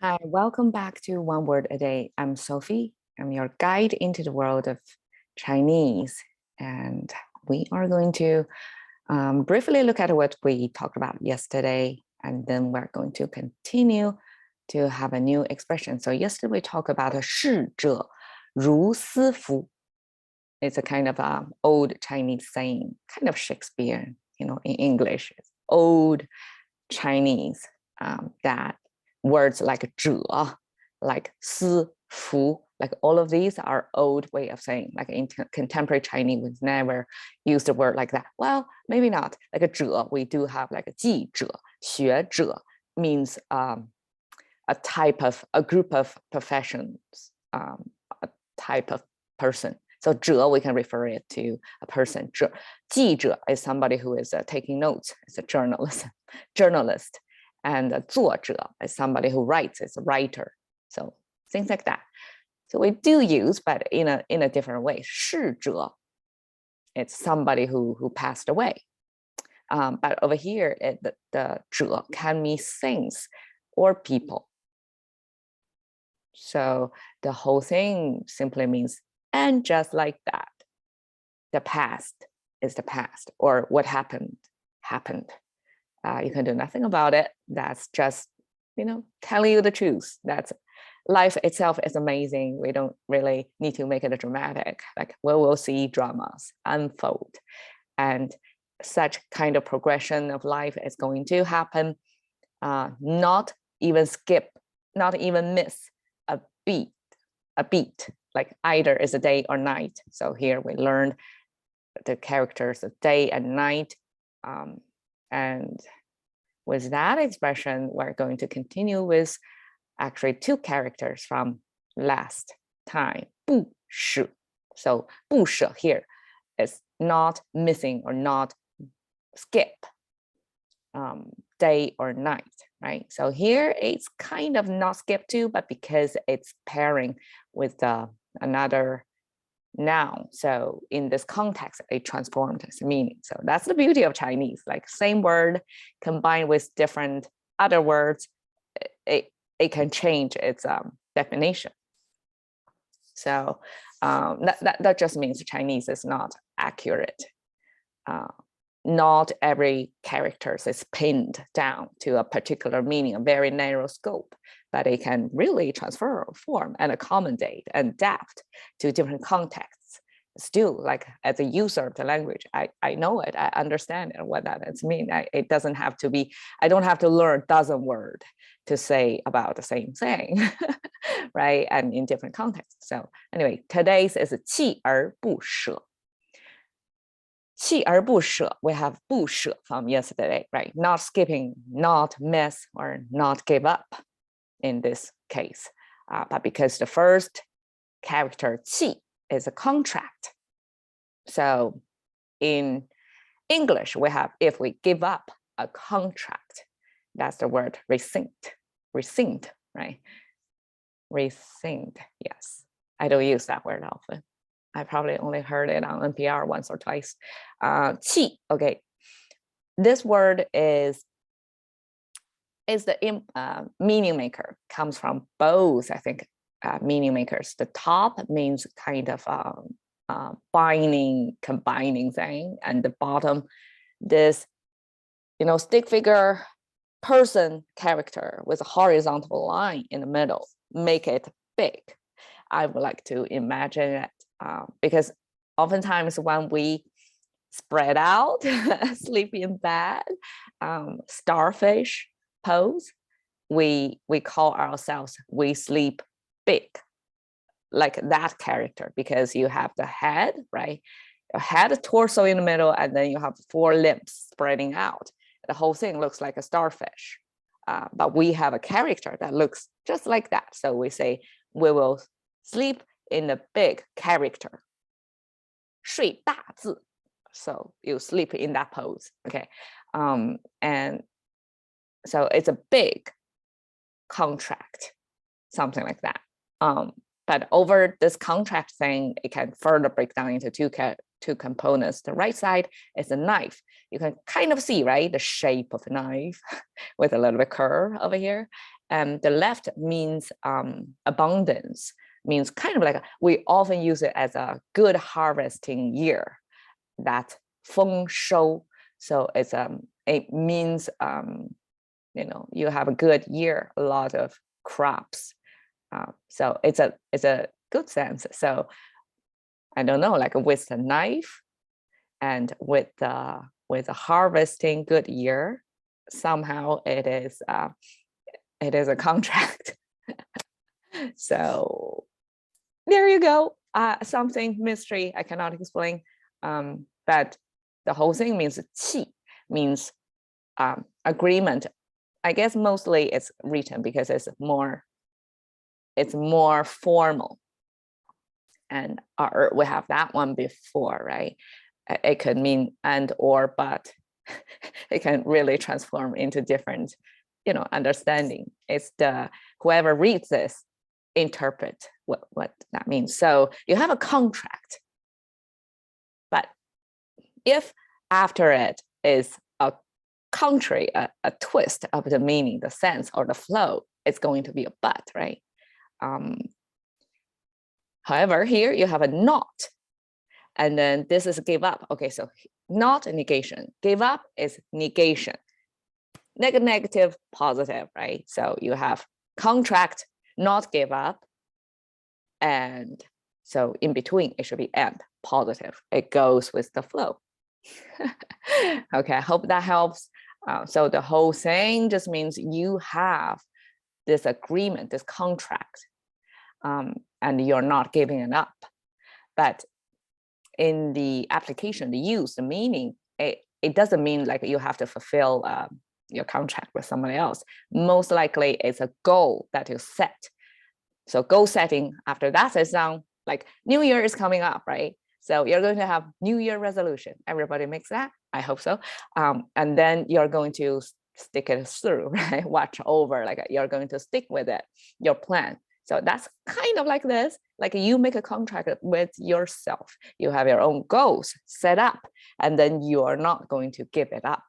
Hi, welcome back to One Word a Day. I'm Sophie. I'm your guide into the world of Chinese. And we are going to briefly look at what we talked about yesterday. And then we're going to continue to have a new expression. So yesterday we talked about a 逝者如斯夫. It's a kind of old Chinese saying, kind of Shakespeare, in English. It's old Chinese that words like 者, like 斯夫, like all of these are old way of saying. Like in contemporary Chinese, we never use the word like that. Well, maybe not. Like a 者, we do have like a 记者, 学者means a group of professions, a type of person. So 者, we can refer it to a person. 记者 is somebody who is taking notes. It's a journalist. And 作者 is somebody who writes, is a writer. So things like that. So we do use, but in a different way. 逝者, it's somebody who passed away. But over here, the 者 can mean things or people. So the whole thing simply means, and just like that, the past is the past, or what happened. You can do nothing about it. That's just, telling you the truth. That's life itself is amazing. We don't really need to make it dramatic. Like we will see dramas unfold, and such kind of progression of life is going to happen. Not even skip, not even miss a beat. Like either is a day or night. So here we learned the characters of day and night. And with that expression, we're going to continue with actually two characters from last time. 不舍. So 不舍 here is not missing or not skip day or night, right? So here it's kind of not skip too, but because it's pairing with another noun. So in this context, it transformed its meaning. So that's the beauty of Chinese, like same word combined with different other words, it can change its definition. So that just means Chinese is not accurate. Not every character is pinned down to a particular meaning, a very narrow scope, but it can really transfer, form, and accommodate and adapt to different contexts. Still, like as a user of the language, I know it, I understand it, what that means. It doesn't have to be, I don't have to learn a dozen words to say about the same thing, right? And in different contexts. So anyway, today's is 锲而不舍. 锲而不舍, we have 不舍 from yesterday, right? Not skipping, not miss, or not give up in this case. But because the first character 锲 is a contract. So in English, we have, if we give up a contract, that's the word rescind, right? Rescind, yes. I don't use that word often. I probably only heard it on NPR once or twice. 气, okay. This word is the meaning maker, comes from both, I think, meaning makers. The top means kind of binding, combining thing, and the bottom, this, stick figure person character with a horizontal line in the middle, make it big. I would like to imagine it. Because oftentimes when we spread out, sleep in bed, starfish pose, we call ourselves, we sleep big, like that character, because you have the head, right? Your head, torso in the middle, and then you have 4 limbs spreading out. The whole thing looks like a starfish. But we have a character that looks just like that. So we say, we will sleep in the big character. 睡大字. So you sleep in that pose, okay? And so it's a big contract, something like that. But over this contract thing, it can further break down into two components. The right side is a knife. you can kind of see, right, the shape of a knife with a little bit curve over here. And the left means abundance, means kind of like we often use it as a good harvesting year, that 丰收. So it means you have a good year, a lot of crops. So it's a good sense. So I don't know, like with the knife and with a harvesting good year, somehow it is a contract. So there you go. Something mystery I cannot explain. But the whole thing means 契, means agreement. I guess mostly it's written because it's more formal. And we have that one before, right? It could mean and or, but it can really transform into different, understanding. It's the whoever reads this interpret what that means. So you have a contract, but if after it is a contrary, a twist of the meaning, the sense, or the flow, it's going to be a but, right? However, here you have a not, and then this is give up. Okay, so not a negation. Give up is negation. Negative, positive, right? So you have contract, not give up, and so in between it should be and, positive. It goes with the flow. Okay, I hope that helps. So the whole thing just means you have this agreement, this contract, and you're not giving it up. But in the application, the use, the meaning, it doesn't mean like you have to fulfill your contract with somebody else. Most likely it's a goal that you set. So goal setting, after that is done, like New Year is coming up, right? So you're going to have New Year resolution. Everybody makes that, I hope so. And then you're going to stick it through, right? Watch over, like you're going to stick with it, your plan. So that's kind of like this, like you make a contract with yourself. You have your own goals set up, and then you are not going to give it up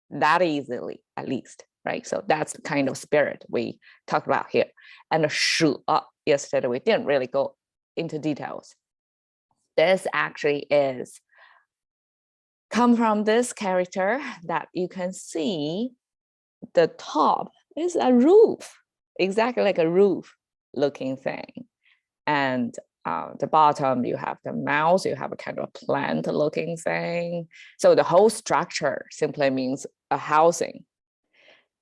that easily, at least, right? So that's the kind of spirit we talked about here. And the 舍, yesterday we didn't really go into details. This actually come from this character that you can see. The top is a roof, exactly like a roof looking thing. And the bottom, you have the mouse, you have a kind of plant looking thing. So the whole structure simply means a housing.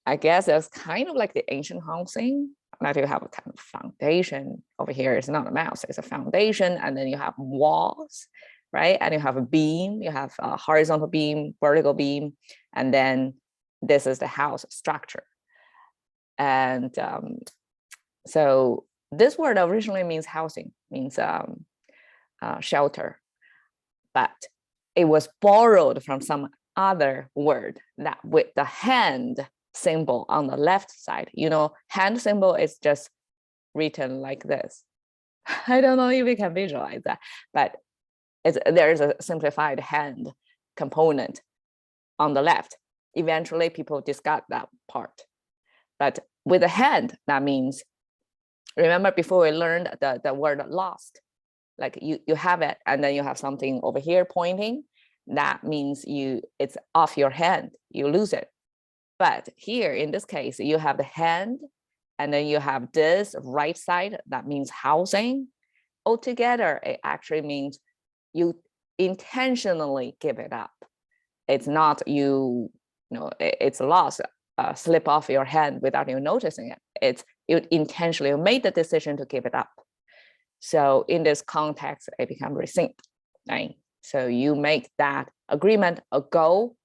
I guess it's kind of like the ancient housing, that you have a kind of foundation. Over here is not a mouse, it's a foundation, and then you have walls, right? And you have a beam, you have a horizontal beam, vertical beam, and then this is the house structure. And so this word originally means housing, means shelter, but it was borrowed from some other word that with the hand symbol on the left side. Hand symbol is just written like this. I don't know if you can visualize that, but there is a simplified hand component on the left. Eventually people discard that part, but with a hand, that means, remember before we learned the word lost, like you have it and then you have something over here pointing, that means it's off your hand, you lose it. But here in this case, you have the hand and then you have this right side, that means housing. Altogether, it actually means you intentionally give it up. It's not it's lost, slip off your hand without you noticing it. It's you intentionally made the decision to give it up. So in this context, it becomes rescind, right? So you make that agreement a goal,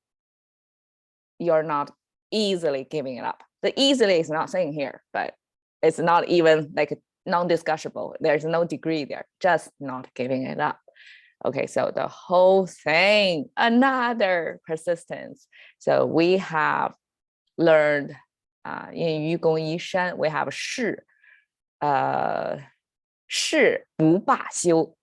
you're not easily giving it up. The easily is not saying here, but it's not even like non-discussable. There's no degree there, just not giving it up. Okay, so the whole thing, another persistence. So we have learned in 愚公移山, we have 誓不罢休.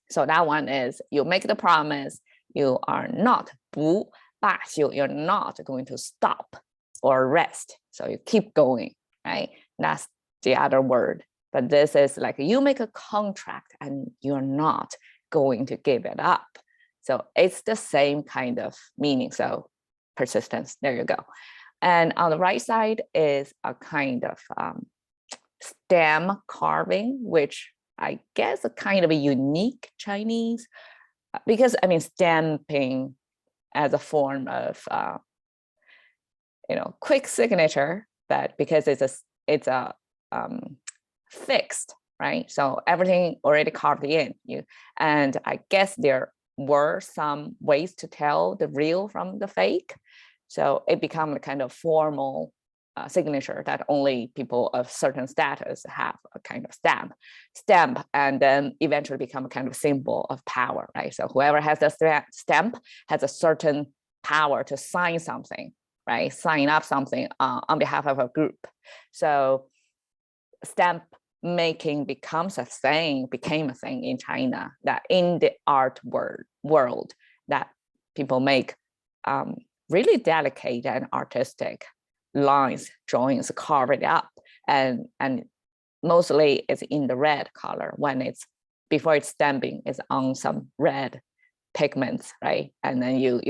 So that one is you make the promise, you are not 不 but you're not going to stop or rest. So you keep going, right? That's the other word. But this is like you make a contract and you're not going to give it up. So it's the same kind of meaning. So persistence, there you go. And on the right side is a kind of stem carving, which I guess a kind of a unique Chinese, because I mean, stamping as a form of, quick signature, but because it's a fixed, right? So everything already carved in you. And I guess there were some ways to tell the real from the fake. So it became a kind of formal signature that only people of certain status have a kind of stamp, and then eventually become a kind of symbol of power, right? So whoever has the stamp has a certain power to sign something, right? Sign up something on behalf of a group. So stamp making became a thing in China, that in the art world that people make really delicate and artistic lines, drawings, carve it up, and mostly it's in the red color when it's before it's stamping, it's on some red pigments, right? And then you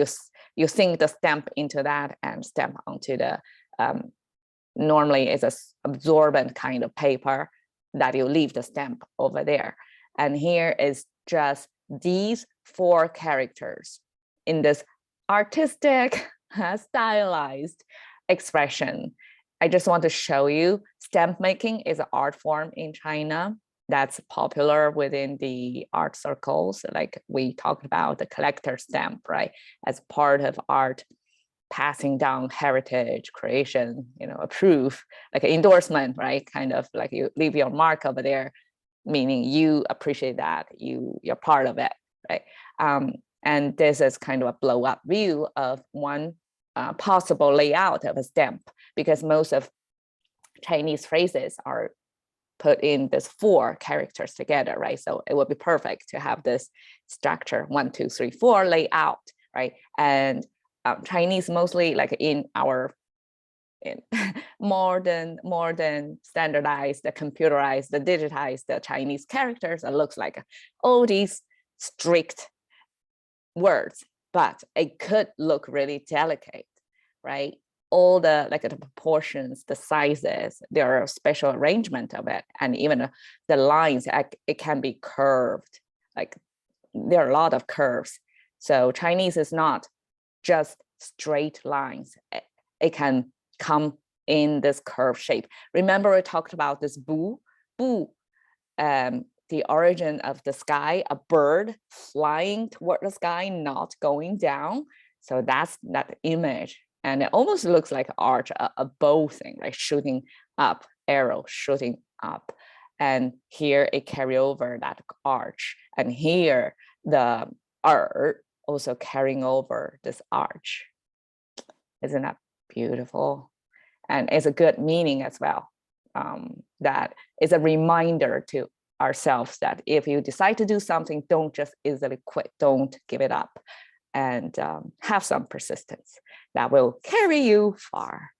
sink the stamp into that and stamp onto the normally it's a absorbent kind of paper that you leave the stamp over there. And here is just these 4 characters in this artistic, stylized expression. I just want to show you stamp making is an art form in China that's popular within the art circles. Like we talked about the collector stamp, right? As part of art passing down heritage, creation, a proof, like an endorsement, right? Kind of like you leave your mark over there, meaning you appreciate that, you're part of it, right? And this is kind of a blow up view of one possible layout of a stamp, because most of Chinese phrases are put in this 4 characters together, right? So it would be perfect to have this structure 1, 2, 3, 4 layout, right? And Chinese mostly like in our more than standardized, the computerized, the digitized, the Chinese characters, it looks like all these strict words, but it could look really delicate, right? All the the proportions, the sizes, there are a special arrangement of it, and even the lines, it can be curved. Like there are a lot of curves. So Chinese is not just straight lines. It can come in this curved shape. Remember we talked about this bu, the origin of the sky, a bird flying toward the sky, not going down. So that's that image. And it almost looks like arch, a bow thing, like shooting up, arrow shooting up. And here it carry over that arch. And here the art also carrying over this arch. Isn't that beautiful? And it's a good meaning as well. That is a reminder to ourselves that if you decide to do something, don't just easily quit, don't give it up, and have some persistence that will carry you far.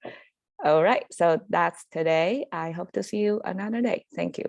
All right, so that's today. I hope to see you another day. Thank you.